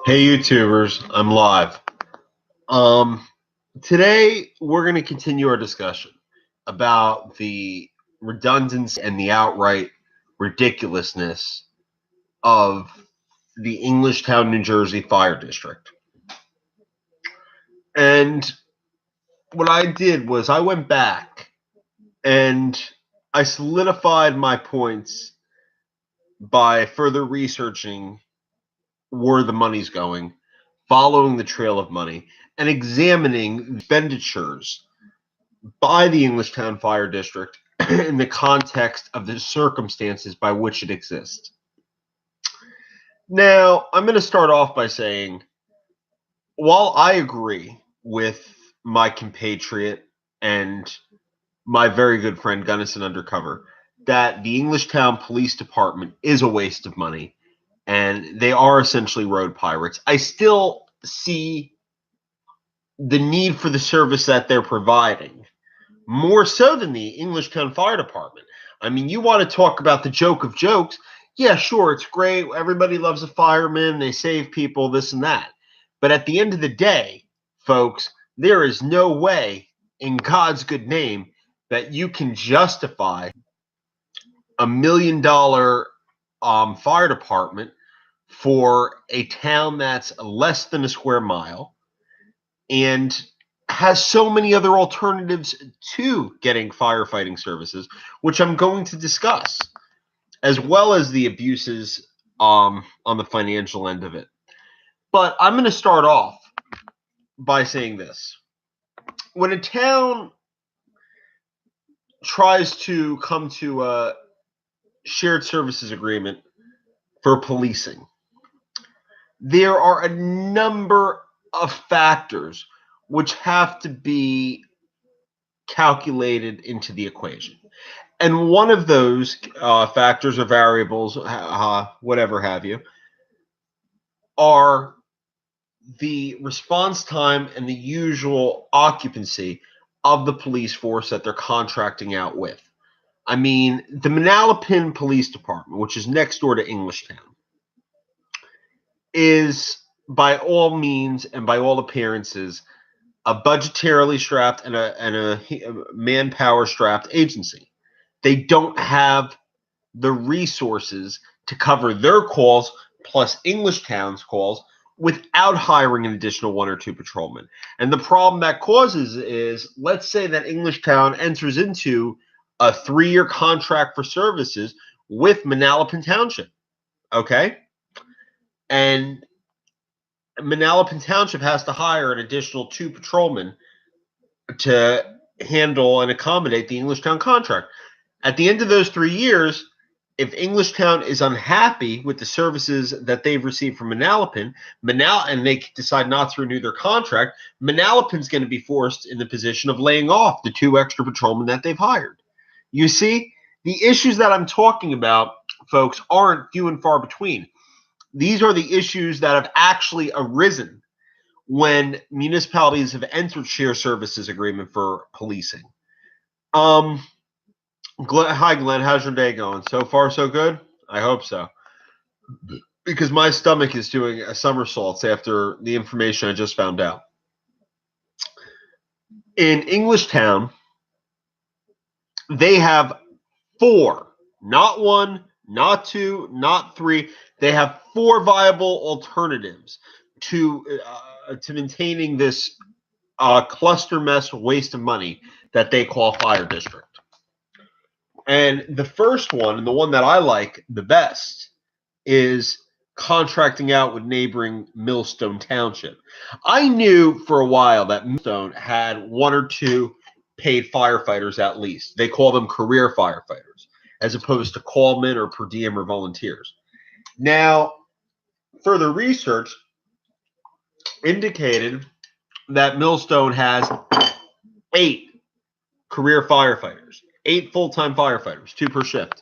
Hey YouTubers, I'm live. Um, Today we're going to continue our discussion about the redundancy and the outright ridiculousness of the Englishtown, New Jersey Fire District. And what I did was I went back and I solidified my points by further researching where the money's going, following the trail of money, and examining expenditures by the Englishtown Fire District in the context of the circumstances by which it exists. Now, I'm going to start off by saying, while I agree with my compatriot and my very good friend Gunnison Undercover that the Englishtown Police Department is a waste of money and they are essentially road pirates, I still see the need for the service that they're providing more so than the Englishtown Fire Department. I mean, you want to talk about the joke of jokes? Yeah, sure, it's great. Everybody loves a fireman. They save people, this and that. But at the end of the day, folks, there is no way in God's good name that you can justify $1 million fire department for a town that's less than a square mile and has so many other alternatives to getting firefighting services, which I'm going to discuss, as well as the abuses on the financial end of it. But I'm going to start off by saying this. When a town tries to come to a shared services agreement for policing, there are a number of factors which have to be calculated into the equation. And one of those factors or variables, whatever have you, are the response time and the usual occupancy of the police force that they're contracting out with. I mean, the Manalapan Police Department, which is next door to Englishtown, is by all means and by all appearances a budgetarily strapped and a manpower strapped agency. They don't have the resources to cover their calls plus Englishtown's calls without hiring an additional one or two patrolmen. And the problem that causes is, let's say that Englishtown enters into a 3-year contract for services with Manalapan Township, okay? And Manalapan Township has to hire an additional 2 patrolmen to handle and accommodate the Englishtown contract. At the end of those 3 years, if Englishtown is unhappy with the services that they've received from Manalapan, and they decide not to renew their contract, Manalapan's going to be forced in the position of laying off the 2 extra patrolmen that they've hired. You see, the issues that I'm talking about, folks, aren't few and far between. These are the issues that have actually arisen when municipalities have entered share services agreement for policing. Hi, Glenn. How's your day going? So far, so good? I hope so. Because my stomach is doing a somersaults after the information I just found out. In Englishtown, they have 4, not 1, not 2, not 3. They have 4 viable alternatives to maintaining this cluster mess waste of money that they call fire district. And the first one, and the one that I like the best, is contracting out with neighboring Millstone Township. I knew for a while that Millstone had 1 or 2 paid firefighters at least. They call them career firefighters, as opposed to callmen or per diem or volunteers. Now, further research indicated that Millstone has 8 career firefighters, 8 full-time firefighters, 2 per shift,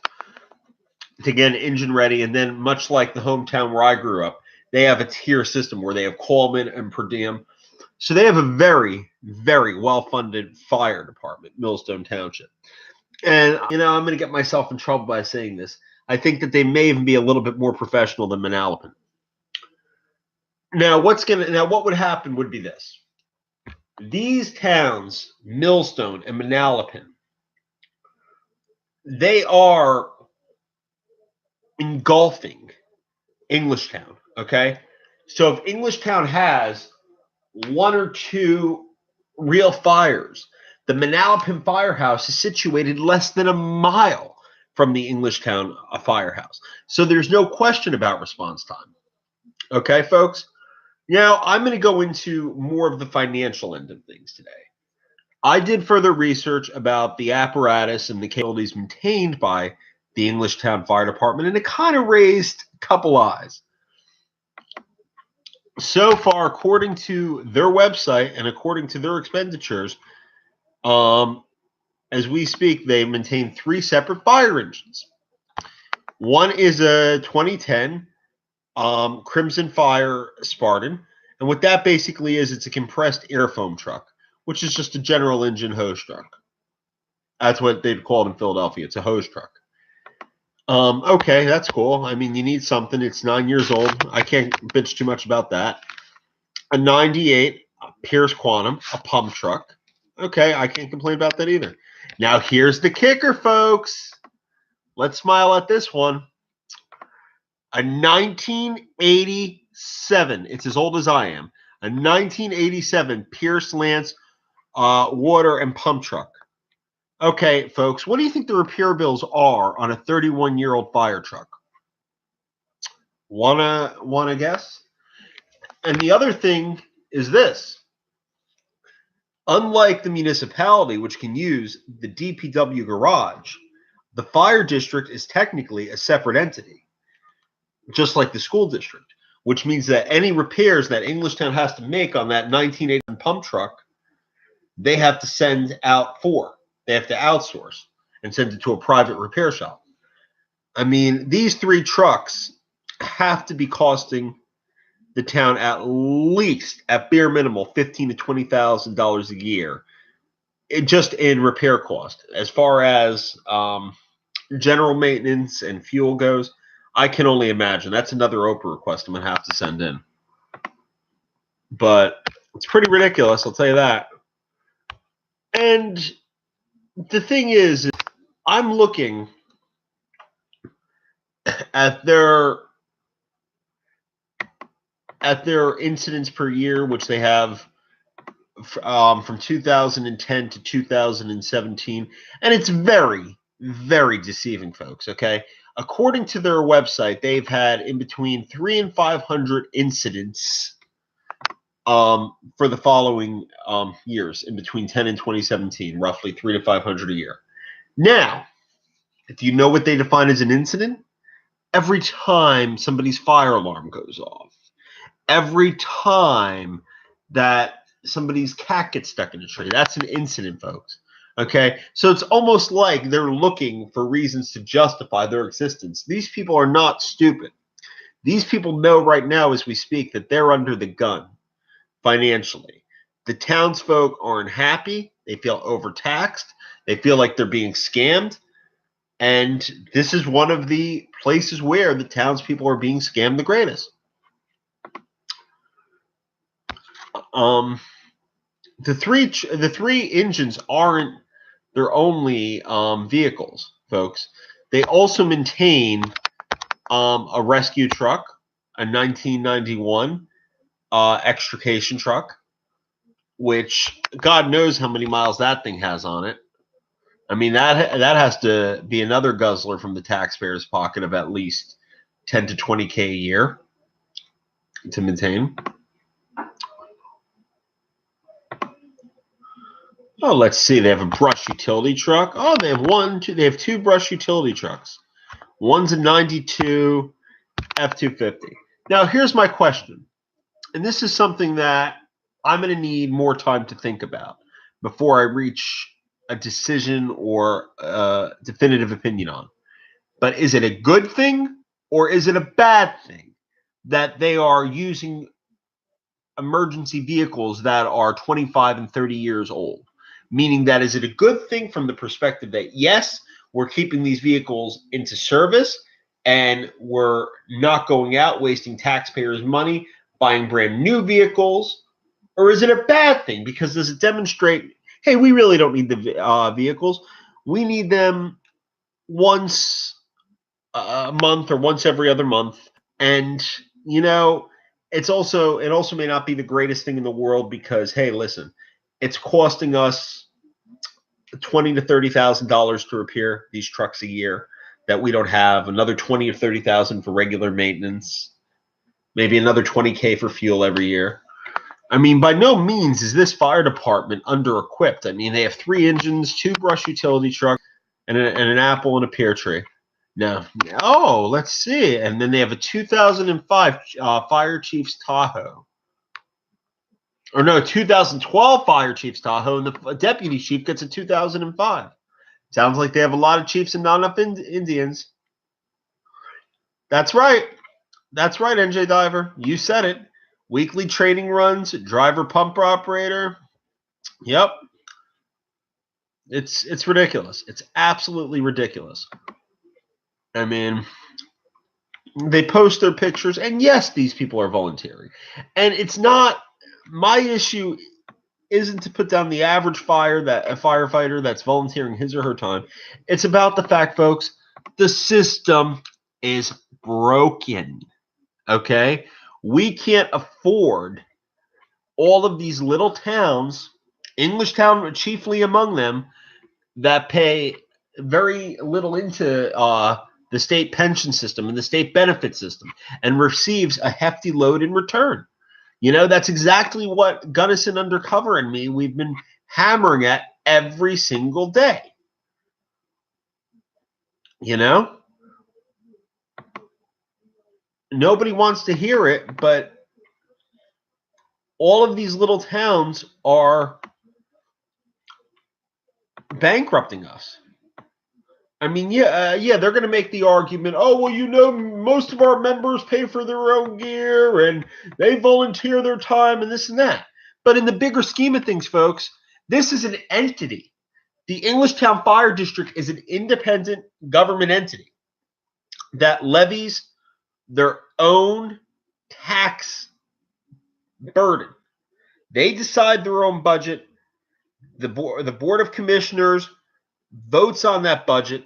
to get engine ready. And then, much like the hometown where I grew up, they have a tier system where they have callmen and per diem. So they have a very, very well-funded fire department, Millstone Township. And, I'm going to get myself in trouble by saying this. I think that they may even be a little bit more professional than Manalapan. Now, what would happen would be this. These towns, Millstone and Manalapan, they are engulfing Englishtown. Okay, so if Englishtown has one or two real fires, the Manalapan Firehouse is situated less than a mile from the Englishtown Firehouse. So there's no question about response time. Okay, folks? Now I'm going to go into more of the financial end of things today. I did further research about the apparatus and the capabilities maintained by the Englishtown Fire Department, and it kind of raised a couple eyes. So far, according to their website and according to their expenditures, as we speak, they maintain 3 separate fire engines. One is a 2010 Crimson Fire Spartan, and what that basically is, it's a compressed air foam truck, which is just a general engine hose truck. That's what they'd call it in Philadelphia. It's a hose truck. Okay, that's cool. I mean, you need something. It's 9 years old. I can't bitch too much about that. A 98 Pierce Quantum, a pump truck. Okay, I can't complain about that either. Now, here's the kicker, folks. Let's smile at this one. A 1987, it's as old as I am, a 1987 Pierce Lance water and pump truck. Okay, folks, what do you think the repair bills are on a 31-year-old fire truck? Wanna guess? And the other thing is this. Unlike the municipality, which can use the DPW garage, the fire district is technically a separate entity, just like the school district, which means that any repairs that Englishtown has to make on that 1980 pump truck, they have to send out for. They have to outsource and send it to a private repair shop. I mean, these 3 trucks have to be costing the town at least, at bare minimal, $15,000 to $20,000 a year, just in repair cost. As far as general maintenance and fuel goes, I can only imagine. That's another Oprah request I'm going to have to send in. But it's pretty ridiculous, I'll tell you that. And the thing is, I'm looking at their incidents per year, which they have from 2010 to 2017, and it's very, very deceiving, folks. Okay, according to their website, they've had in between 300 and 500 incidents for the following years, in between 10 and 2017, roughly 300 to 500 a year. Now, if you know what they define as an incident, every time somebody's fire alarm goes off, every time that somebody's cat gets stuck in a tree, that's an incident, folks. Okay, so it's almost like they're looking for reasons to justify their existence. These people are not stupid. These people know right now as we speak that they're under the gun financially. The townsfolk aren't happy. They feel overtaxed. They feel like they're being scammed. And this is one of the places where the townspeople are being scammed the greatest. The three engines aren't their only vehicles, folks. They also maintain a rescue truck, a 1991 extrication truck, which God knows how many miles that thing has on it. I mean, that has to be another guzzler from the taxpayer's pocket of at least 10 to 20K a year to maintain. Oh, let's see. They have a brush utility truck. Oh, they have 2 brush utility trucks. One's a 92 F-250. Now, here's my question. And this is something that I'm going to need more time to think about before I reach a decision or a definitive opinion on. But is it a good thing or is it a bad thing that they are using emergency vehicles that are 25 and 30 years old? Meaning that, is it a good thing from the perspective that, yes, we're keeping these vehicles into service and we're not going out wasting taxpayers' money buying brand new vehicles, or is it a bad thing? Because does it demonstrate, hey, we really don't need the vehicles. We need them once a month or once every other month. And, it also may not be the greatest thing in the world because, hey, listen, it's costing us $20,000 to $30,000 to repair these trucks a year that we don't have. Another $20,000 or $30,000 for regular maintenance. Maybe another $20K for fuel every year. I mean, by no means is this fire department under-equipped. I mean, they have 3 engines, 2 brush utility trucks, and an apple and a pear tree. No. Oh, let's see. And then they have a 2005 Fire Chiefs Tahoe. Or no, 2012 Fire Chiefs Tahoe, and the deputy chief gets a 2005. Sounds like they have a lot of chiefs and not enough Indians. That's right. That's right, NJ Diver. You said it. Weekly training runs, driver pumper operator. Yep. It's ridiculous. It's absolutely ridiculous. I mean, they post their pictures, and yes, these people are volunteering. And it's not, my issue isn't to put down the average firefighter that's volunteering his or her time. It's about the fact, folks, the system is broken. Okay? We can't afford all of these little towns, Englishtown chiefly among them, that pay very little into the state pension system and the state benefit system and receives a hefty load in return. That's exactly what Gunnison Undercover and me, we've been hammering at every single day. Nobody wants to hear it, but all of these little towns are bankrupting us. I mean, they're going to make the argument, oh, well, most of our members pay for their own gear and they volunteer their time and this and that. But in the bigger scheme of things, folks, this is an entity. The Englishtown Fire District is an independent government entity that levies their own tax burden. They decide their own budget. The board of commissioners votes on that budget,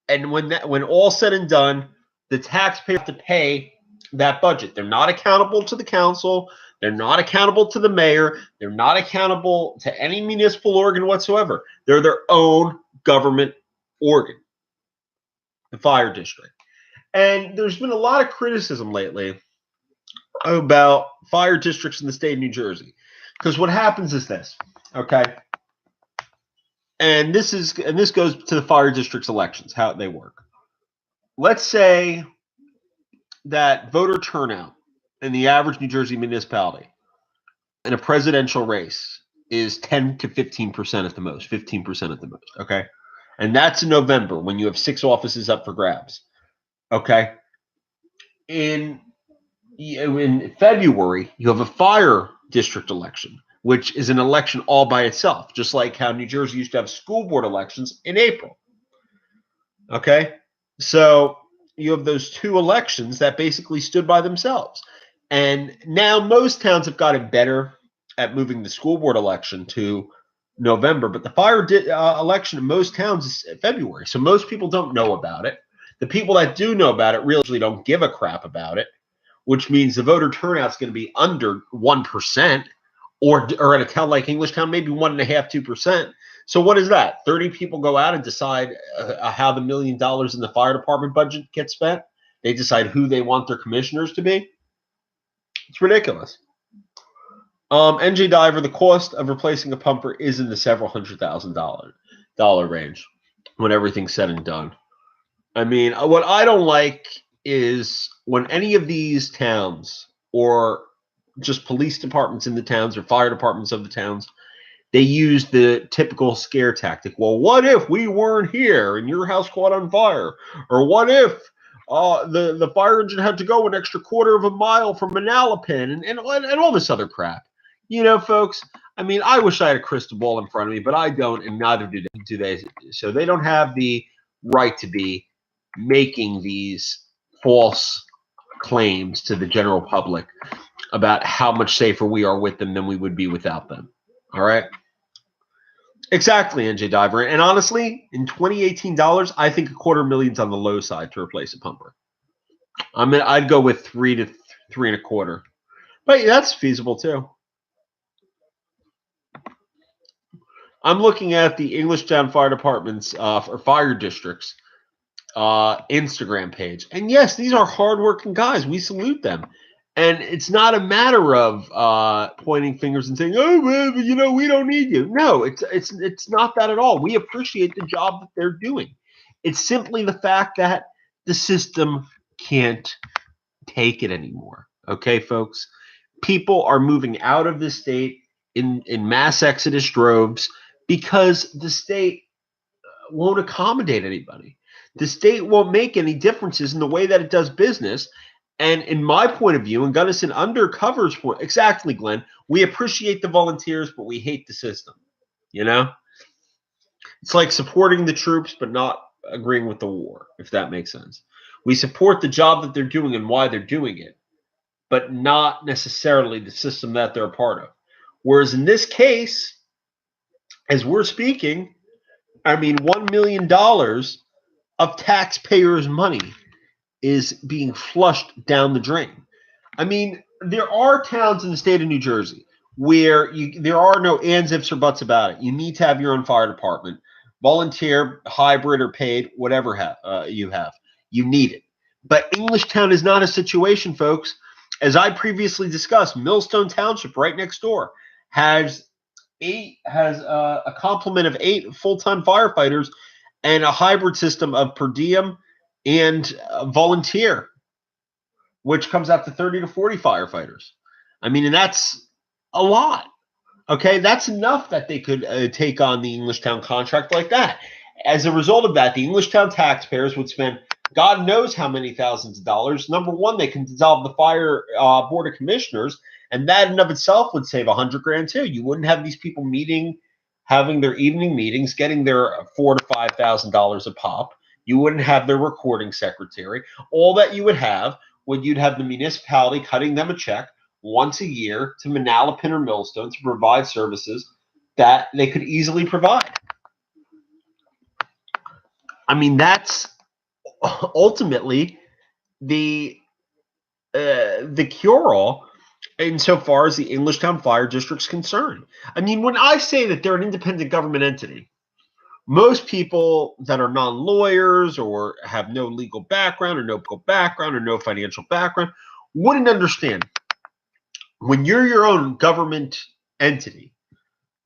and when all said and done, the taxpayers have to pay that budget. They're not accountable to the council. They're not accountable to the mayor. They're not accountable to any municipal organ whatsoever. They're their own government organ, the fire district. And there's been a lot of criticism lately about fire districts in the state of New Jersey. Because what happens is this, okay? And this goes to the fire district's elections, how they work. Let's say that voter turnout in the average New Jersey municipality in a presidential race is 10 to 15% at the most, 15% at the most, okay? And that's in November when you have 6 offices up for grabs. Okay. In February, you have a fire district election, which is an election all by itself, just like how New Jersey used to have school board elections in April. Okay. So you have those 2 elections that basically stood by themselves. And now most towns have gotten better at moving the school board election to November, but the fire election in most towns is February. So most people don't know about it. The people that do know about it really don't give a crap about it, which means the voter turnout is going to be under 1%, or at a town like Englishtown, maybe 1.5%, 2%. So what is that? 30 people go out and decide how the $1 million in the fire department budget gets spent. They decide who they want their commissioners to be. It's ridiculous. NJ Diver, the cost of replacing a pumper is in the several $100,000 range when everything's said and done. I mean, what I don't like is when any of these towns or just police departments in the towns or fire departments of the towns, they use the typical scare tactic. Well, what if we weren't here and your house caught on fire? Or what if the fire engine had to go an extra quarter of a mile from Manalapan and all this other crap? Folks, I mean, I wish I had a crystal ball in front of me, but I don't, and neither do they. So they don't have the right to be making these false claims to the general public about how much safer we are with them than we would be without them. All right. Exactly, NJ Diver. And honestly, in 2018 dollars, I think $250,000's on the low side to replace a pumper. I'd go with 3 to 3.25. But that's feasible too. I'm looking at the Englishtown Fire Department's or Fire District's Instagram page, and yes, these are hardworking guys. We salute them, and it's not a matter of pointing fingers and saying, "Oh, well, we don't need you." No, it's not that at all. We appreciate the job that they're doing. It's simply the fact that the system can't take it anymore. Okay, folks, people are moving out of the state in mass exodus droves because the state won't accommodate anybody. The state won't make any differences in the way that it does business. And in my point of view, and Gunnison Undercover's point, exactly, Glenn, we appreciate the volunteers, but we hate the system. It's like supporting the troops, but not agreeing with the war, if that makes sense. We support the job that they're doing and why they're doing it, but not necessarily the system that they're a part of. Whereas in this case, as we're speaking, $1 million of taxpayers' money is being flushed down the drain. There are towns in the state of New Jersey where there are no ands, ifs, or buts about it. You need to have your own fire department, volunteer, hybrid, or paid, whatever you have. You need it. But Englishtown is not a situation, folks. As I previously discussed, Millstone Township, right next door, has a complement of 8 full-time firefighters and a hybrid system of per diem and volunteer, which comes out to 30 to 40 firefighters. And that's a lot. Okay, that's enough that they could take on the Englishtown contract like that. As a result of that, the Englishtown taxpayers would spend God knows how many thousands of dollars. Number one, they can dissolve the fire board of commissioners, and that in and of itself would save $100,000 too. You wouldn't have these people having their evening meetings, getting their $4,000 to $5,000 a pop. You wouldn't have their recording secretary. All that you would have you'd have the municipality cutting them a check once a year to Manalapan or Millstone to provide services that they could easily provide. That's ultimately the cure-all insofar as the Englishtown Fire District's concerned. When I say that they're an independent government entity, most people that are non-lawyers or have no legal background or no financial background wouldn't understand. When you're your own government entity,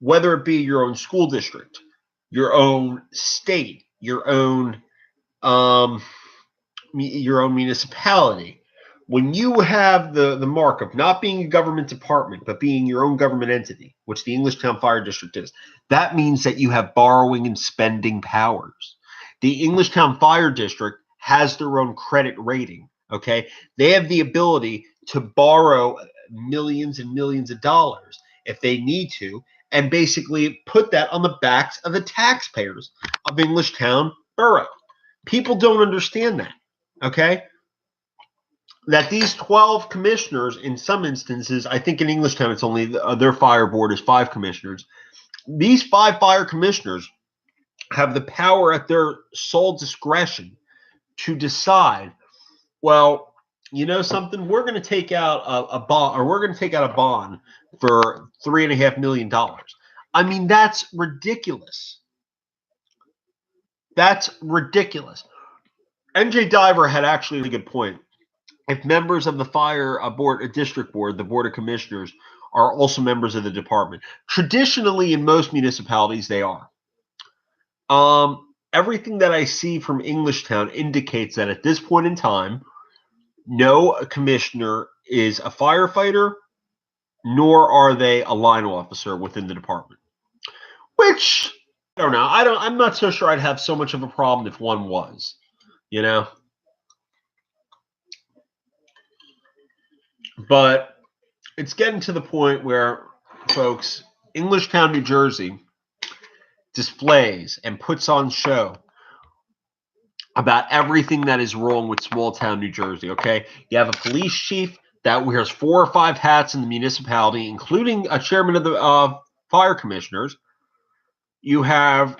whether it be your own school district, your own state, your own municipality, when you have the mark of not being a government department, but being your own government entity, which the Englishtown Fire District is, that means that you have borrowing and spending powers. The Englishtown Fire District has their own credit rating, okay? They have the ability to borrow millions and millions of dollars if they need to, and basically put that on the backs of the taxpayers of Englishtown Borough. People don't understand that, okay? That these 12 commissioners, in some instances, I think in Englishtown it's only their fire board is 5 commissioners. These 5 fire commissioners have the power at their sole discretion to decide, well, something, we're going to take out a bond, or we're going to take out a bond for $3.5 million. That's ridiculous. That's ridiculous. NJ Diver had actually a good point. If members of the fire board, district board, the board of commissioners, are also members of the department, traditionally in most municipalities they are. Everything that I see from Englishtown indicates that at this point in time, no commissioner is a firefighter, nor are they a line officer within the department. Which, I don't know. I'm not so sure I'd have so much of a problem if one was, But it's getting to the point where, folks, Englishtown, New Jersey displays and puts on show about everything that is wrong with small town New Jersey, okay? You have a police chief that wears 4 or 5 hats in the municipality, including a chairman of the fire commissioners. You have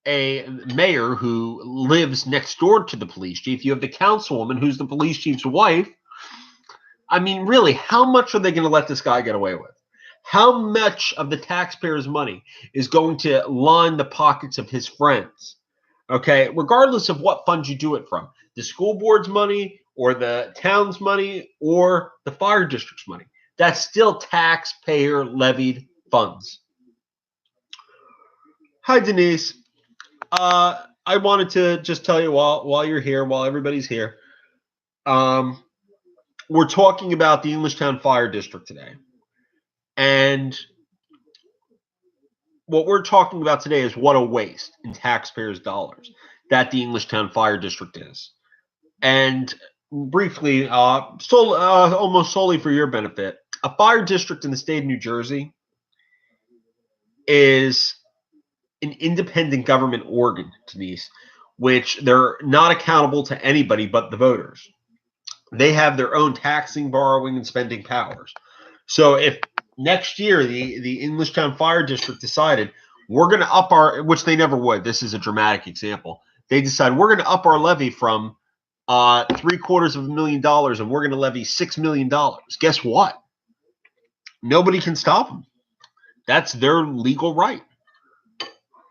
a mayor who lives next door to the police chief. You have the councilwoman who's the police chief's wife. I mean, really, how much are they going to let this guy get away with? How much of the taxpayers' money is going to line the pockets of his friends? Okay, regardless of what fund you do it from, the school board's money or the town's money or the fire district's money, that's still taxpayer levied funds. Hi, Denise. I wanted to just tell you while you're here, while everybody's here, we're talking about the Englishtown Fire District today. And what we're talking about today is what a waste in taxpayers' dollars that the Englishtown Fire District is. And briefly, almost solely for your benefit, a fire district in the state of New Jersey is an independent government organ, Denise, which they're not accountable to anybody but the voters. They have their own taxing, borrowing, and spending powers. So if next year the Englishtown Fire District decided we're going to up our, which they never would, this is a dramatic example, they decide we're going to up our levy from $750,000 and we're going to levy $6 million. Guess what? Nobody can stop them. That's their legal right.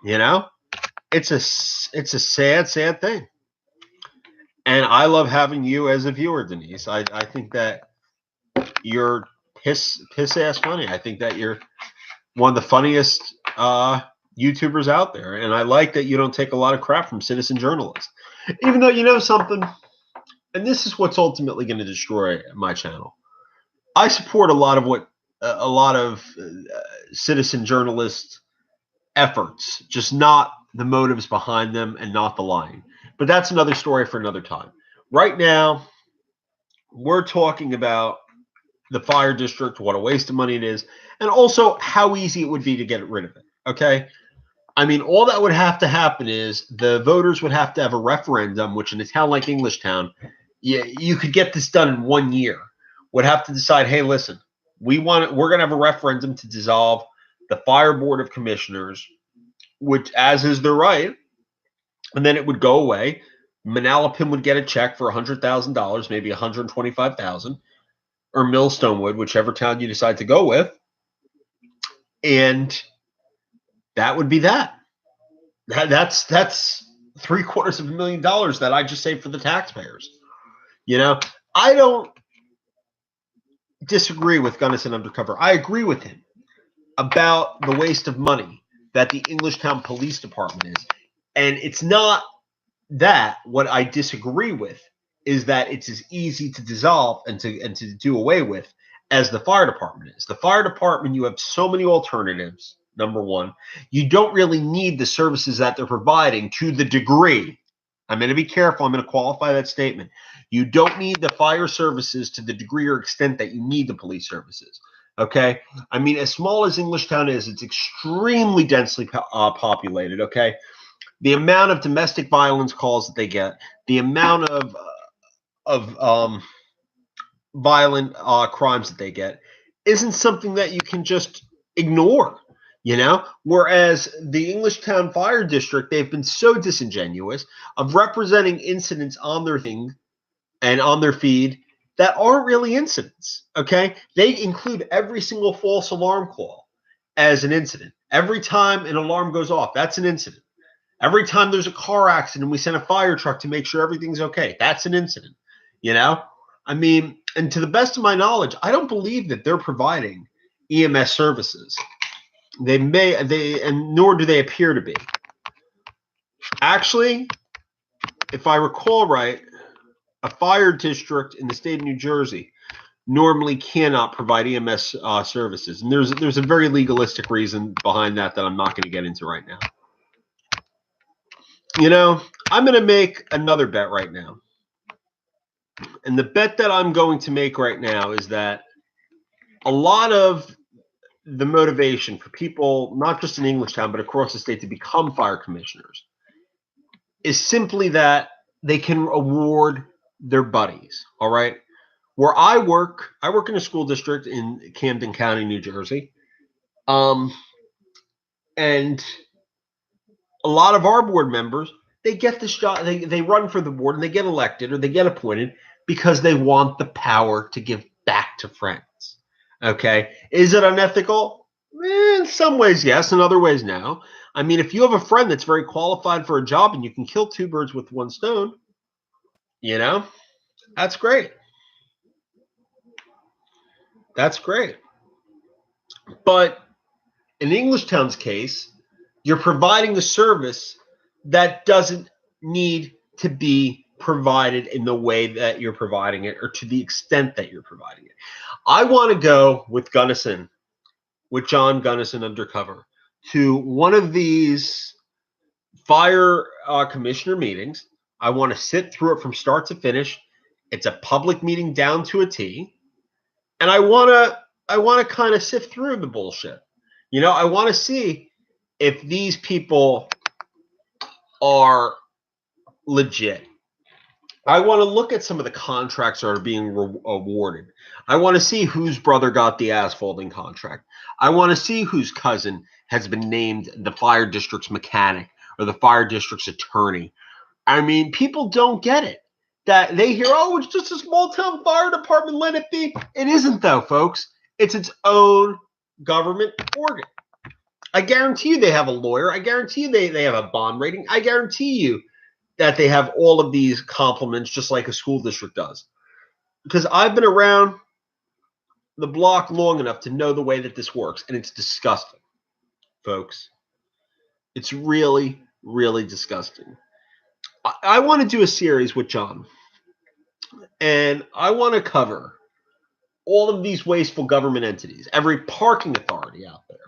You know, it's a sad thing. And I love having you as a viewer, Denise. I think that you're piss ass funny. I think that you're one of the funniest YouTubers out there. And I like that you don't take a lot of crap from citizen journalists. Even though, you know something, and this is what's ultimately going to destroy my channel. I support a lot of citizen journalists' efforts, just not the motives behind them and not the lying. But that's another story for another time. Right now, we're talking about the fire district, what a waste of money it is, and also how easy it would be to get rid of it. Okay? I mean, all that would have to happen is the voters would have to have a referendum, which in a town like Englishtown, you could get this done in 1 year. Would have to decide, hey, listen, we're going to have a referendum to dissolve the fire board of commissioners, which as is their right, and then it would go away. Manalapan would get a check for $100,000, maybe $125,000, or Millstone would, whichever town you decide to go with, and that would be that. That's $750,000 that I just saved for the taxpayers. You know, I don't disagree with Gunnison Undercover. I agree with him about the waste of money that the Englishtown Police Department is. And it's not that. What I disagree with is that it's as easy to dissolve and to do away with as the fire department is. The fire department, you have so many alternatives, number one. You don't really need the services that they're providing to the degree. I'm going to be careful. I'm going to qualify that statement. You don't need the fire services to the degree or extent that you need the police services. Okay? I mean, as small as Englishtown is, it's extremely densely populated. Okay? The amount of domestic violence calls that they get, the amount of violent crimes that they get, isn't something that you can just ignore. You know, whereas the Englishtown Fire District, they've been so disingenuous of representing incidents on their thing and on their feed that aren't really incidents. Okay, they include every single false alarm call as an incident. Every time an alarm goes off, that's an incident. Every time there's a car accident, we send a fire truck to make sure everything's okay. That's an incident. You know, I mean, and to the best of my knowledge, I don't believe that they're providing EMS services. And nor do they appear to be. Actually, if I recall right, a fire district in the state of New Jersey normally cannot provide EMS services. And there's a very legalistic reason behind that I'm not going to get into right now. You know, I'm going to make another bet right now. And the bet that I'm going to make right now is that a lot of the motivation for people, not just in Englishtown, but across the state to become fire commissioners is simply that they can award their buddies, all right? where I work in a school district in Camden County, New Jersey. And a lot of our board members, they get this job, they run for the board and they get elected or they get appointed because they want the power to give back to friends. Okay. Is it unethical? In some ways, yes. In other ways, no. I mean, if you have a friend that's very qualified for a job and you can kill two birds with one stone, that's great. That's great. But in Englishtown's case, you're providing a service that doesn't need to be provided in the way that you're providing it or to the extent that you're providing it. I want to go with John Gunnison undercover, to one of these fire commissioner meetings. I want to sit through it from start to finish. It's a public meeting down to a T. And I want to kind of sift through the bullshit. I want to see if these people are legit. I want to look at some of the contracts that are being awarded. I want to see whose brother got the asphalting contract. I want to see whose cousin has been named the fire district's mechanic or the fire district's attorney. I mean, people don't get it. That they hear, oh, it's just a small town fire department, let it be. It isn't, though, folks. It's its own government organ. I guarantee you they have a lawyer. I guarantee you they have a bond rating. I guarantee you that they have all of these compliments just like a school district does. Because I've been around the block long enough to know the way that this works, and it's disgusting, folks. It's really, really disgusting. I want to do a series with John, and I want to cover all of these wasteful government entities, every parking authority out there,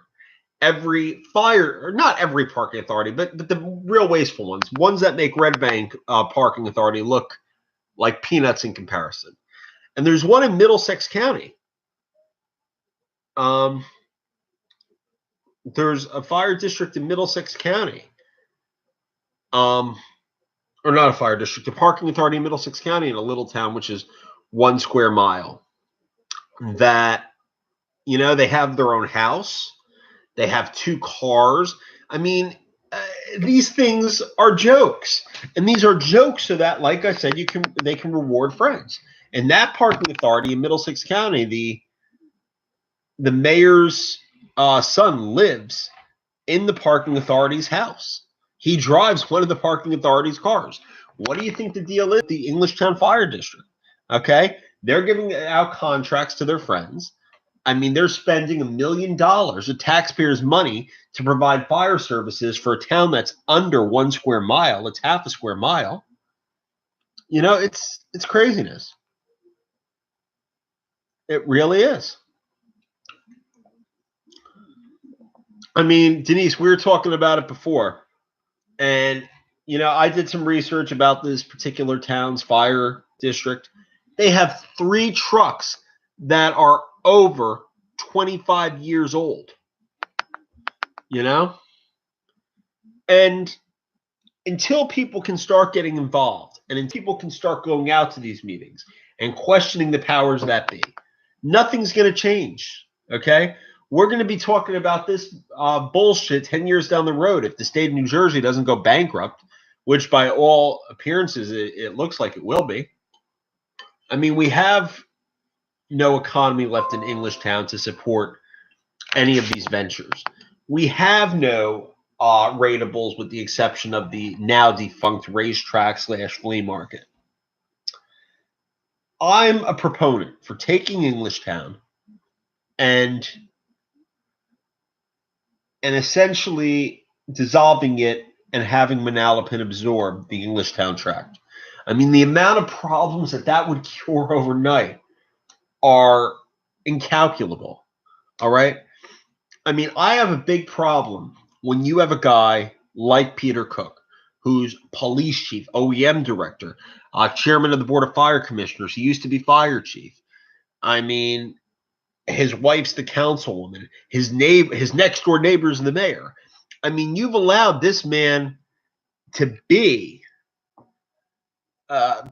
every fire, or not every parking authority, but the real wasteful ones that make Red Bank Parking Authority look like peanuts in comparison. And there's one in Middlesex County. There's a fire district in Middlesex County. Or not a fire district, a parking authority in Middlesex County in a little town, which is 1 square mile. That, they have their own house. They have 2 cars. I mean, these things are jokes. And these are jokes so that, like I said, they can reward friends. And that parking authority in Middlesex County, the mayor's son lives in the parking authority's house. He drives one of the parking authority's cars. What do you think the deal is? The Englishtown Fire District. Okay? They're giving out contracts to their friends. I mean, they're spending $1 million of taxpayers' money to provide fire services for a town that's under 1 square mile. It's half a square mile. It's craziness. It really is. I mean, Denise, we were talking about it before. And, I did some research about this particular town's fire district. They have 3 trucks that are over 25 years old. And until people can start getting involved and until people can start going out to these meetings and questioning the powers that be, nothing's going to change. Okay? We're going to be talking about this bullshit 10 years down the road if the state of New Jersey doesn't go bankrupt, which by all appearances it looks like it will be. I mean, we have no economy left in Englishtown to support any of these ventures. We have no rateables with the exception of the now defunct racetrack / flea market. I'm a proponent for taking Englishtown and essentially dissolving it and having Manalapan absorb the Englishtown tract. I mean, the amount of problems that would cure overnight are incalculable. All right? I mean, I have a big problem when you have a guy like Peter Cook, who's police chief, OEM director, chairman of the Board of Fire Commissioners. He used to be fire chief. I mean, his wife's the councilwoman. His next door neighbor is the mayor. I mean, you've allowed this man to be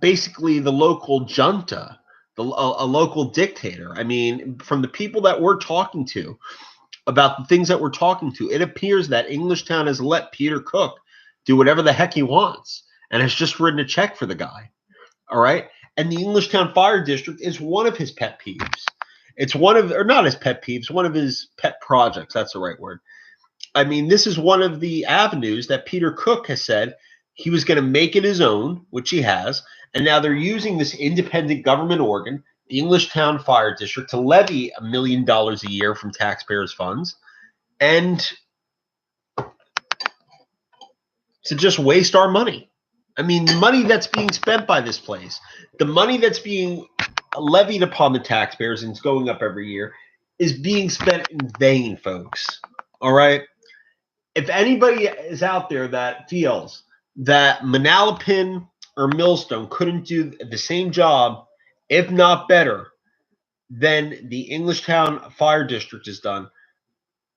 basically the local junta a local dictator. I mean, from the people that we're talking to about the things that we're talking to, it appears that Englishtown has let Peter Cook do whatever the heck he wants and has just written a check for the guy. All right. And the Englishtown Fire District is one of his pet peeves. It's one of, or not his pet peeves, one of his pet projects. That's the right word. I mean, this is one of the avenues that Peter Cook has said he was going to make it his own, which he has. And now they're using this independent government organ, the Englishtown Fire District, to levy $1 million a year from taxpayers' funds and to just waste our money. I mean, the money that's being spent by this place, the money that's being levied upon the taxpayers and it's going up every year, is being spent in vain, folks. All right? If anybody is out there that feels that Manalapan or Millstone couldn't do the same job, if not better, than the Englishtown Fire District has done,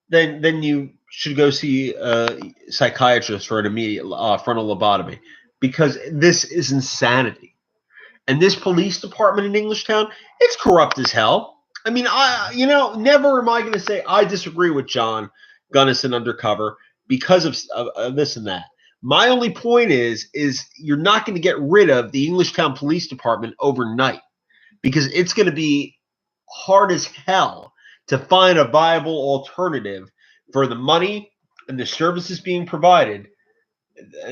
then you should go see a psychiatrist for an immediate frontal lobotomy, because this is insanity. And this police department in Englishtown, it's corrupt as hell. I mean, never am I going to say I disagree with John Gunnison Undercover because of this and that. My only point is you're not going to get rid of the Englishtown Police Department overnight, because it's going to be hard as hell to find a viable alternative for the money and the services being provided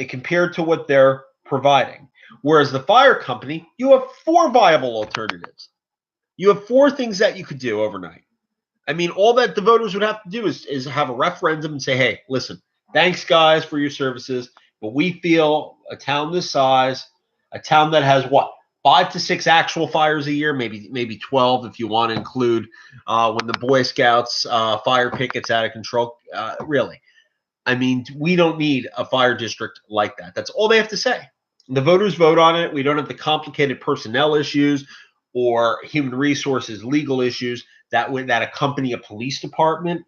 compared to what they're providing. Whereas the fire company, you have 4 viable alternatives. You have 4 things that you could do overnight. I mean, all that the voters would have to do is have a referendum and say, hey, listen, thanks, guys, for your services, but we feel a town this size, a town that has, 5 to 6 actual fires a year, maybe 12 if you want to include when the Boy Scouts fire pit gets out of control. Really. I mean, we don't need a fire district like that. That's all they have to say. The voters vote on it. We don't have the complicated personnel issues or human resources, legal issues that accompany a police department.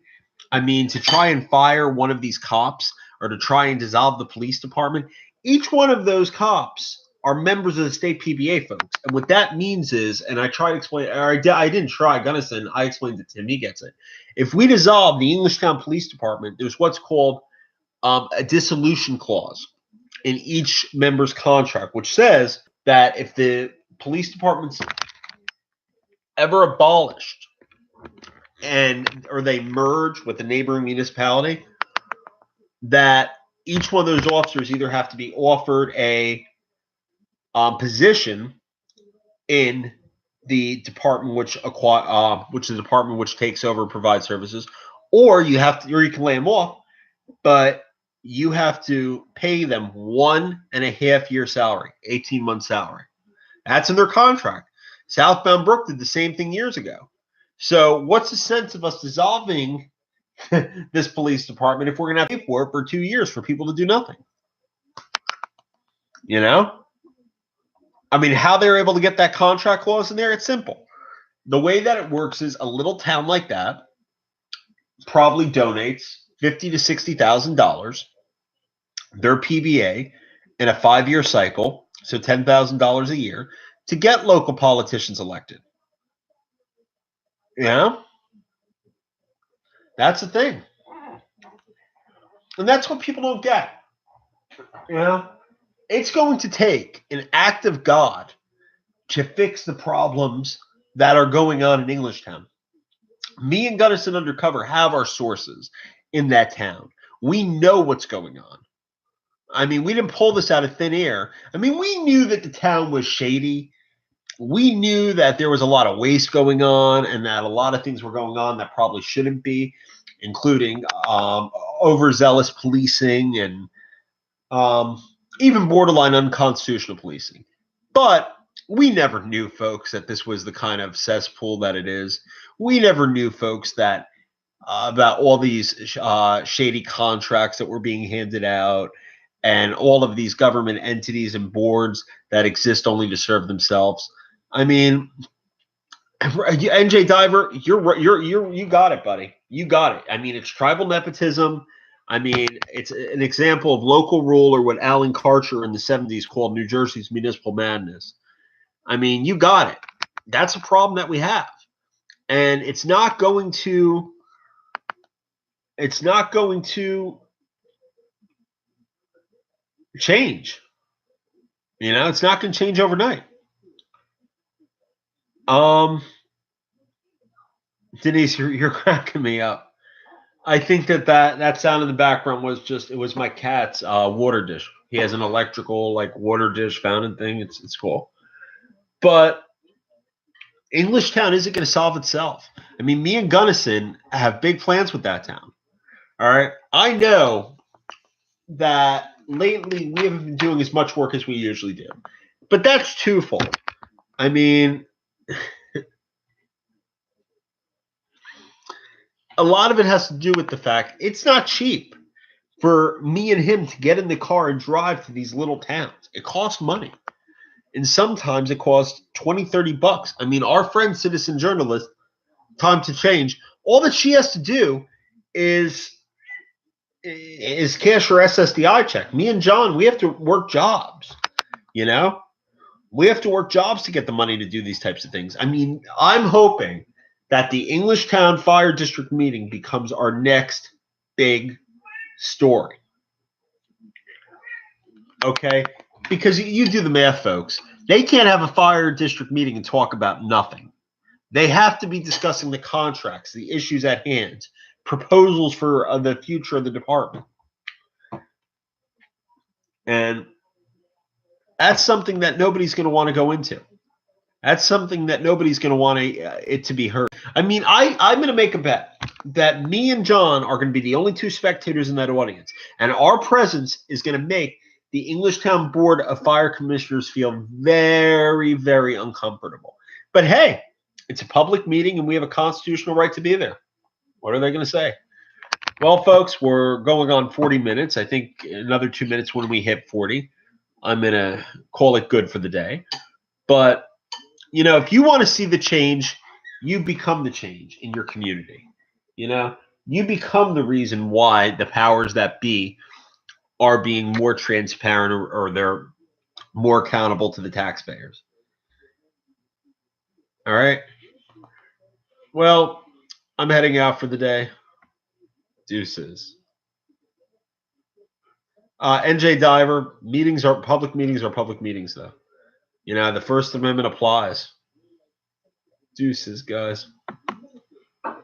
I mean, to try and fire one of these cops or to try and dissolve the police department, each one of those cops are members of the state PBA, folks. And what that means is, and I try to explain, or I didn't try, Gunnison, I explained it to him, he gets it. If we dissolve the Englishtown Police Department, there's what's called a dissolution clause in each member's contract, which says that if the police department's ever abolished or they merge with the neighboring municipality, that each one of those officers either have to be offered a position in the department which the department which takes over and provides services, or you can lay them off, but you have to pay them 1.5 year salary, 18-month salary. That's in their contract. Southbound Brook did the same thing years ago. So what's the sense of us dissolving this police department if we're going to have to pay for it for 2 years for people to do nothing? You know? I mean, how they're able to get that contract clause in there, it's simple. The way that it works is a little town like that probably donates $50,000 to $60,000, their PBA, in a 5-year cycle, so $10,000 a year, to get local politicians elected. Yeah, that's the thing. And that's what people don't get. You know, it's going to take an act of God to fix the problems that are going on in Englishtown. Me and Gunnison Undercover have our sources in that town. We know what's going on. I mean, we didn't pull this out of thin air. I mean, we knew that the town was shady. We knew that there was a lot of waste going on and that a lot of things were going on that probably shouldn't be, including overzealous policing and even borderline unconstitutional policing. But we never knew, folks, that this was the kind of cesspool that it is. We never knew, folks, that about all these shady contracts that were being handed out and all of these government entities and boards that exist only to serve themselves. I mean, NJ Diver, you got it, buddy. You got it. I mean, it's tribal nepotism. I mean, it's an example of local rule, or what Alan Karcher in the 70s called New Jersey's municipal madness. I mean, you got it. That's a problem that we have. And it's not going to change. It's not going to change overnight. Denise, you're cracking me up. I think that sound in the background was my cat's water dish. He has an electrical water dish fountain thing. It's cool. But Englishtown isn't going to solve itself. I mean, me and Gunnison have big plans with that town. All right. I know that lately we haven't been doing as much work as we usually do. But that's twofold. I mean, a lot of it has to do with the fact it's not cheap for me and him to get in the car and drive to these little towns. It costs money. And sometimes it costs $20-$30. I mean, our friend, citizen journalist, Time to Change, all that she has to do is cash her SSDI check. Me and John, we have to work jobs. We have to work jobs to get the money to do these types of things. I mean, I'm hoping that the Englishtown Fire District meeting becomes our next big story. Okay? Because you do the math, folks. They can't have a fire district meeting and talk about nothing. They have to be discussing the contracts, the issues at hand, proposals for the future of the department. And that's something that nobody's going to want to go into. That's something that nobody's going to want it to be heard. I mean, I'm going to make a bet that me and John are going to be the only two spectators in that audience. And our presence is going to make the Englishtown Board of Fire Commissioners feel very, very uncomfortable. But hey, it's a public meeting and we have a constitutional right to be there. What are they going to say? Well, folks, we're going on 40 minutes. I think another 2 minutes when we hit 40. I'm going to call it good for the day. But, if you want to see the change, you become the change in your community. You become the reason why the powers that be are being more transparent or they're more accountable to the taxpayers. All right. Well, I'm heading out for the day. Deuces. NJ Diver, public meetings, though. The First Amendment applies. Deuces, guys.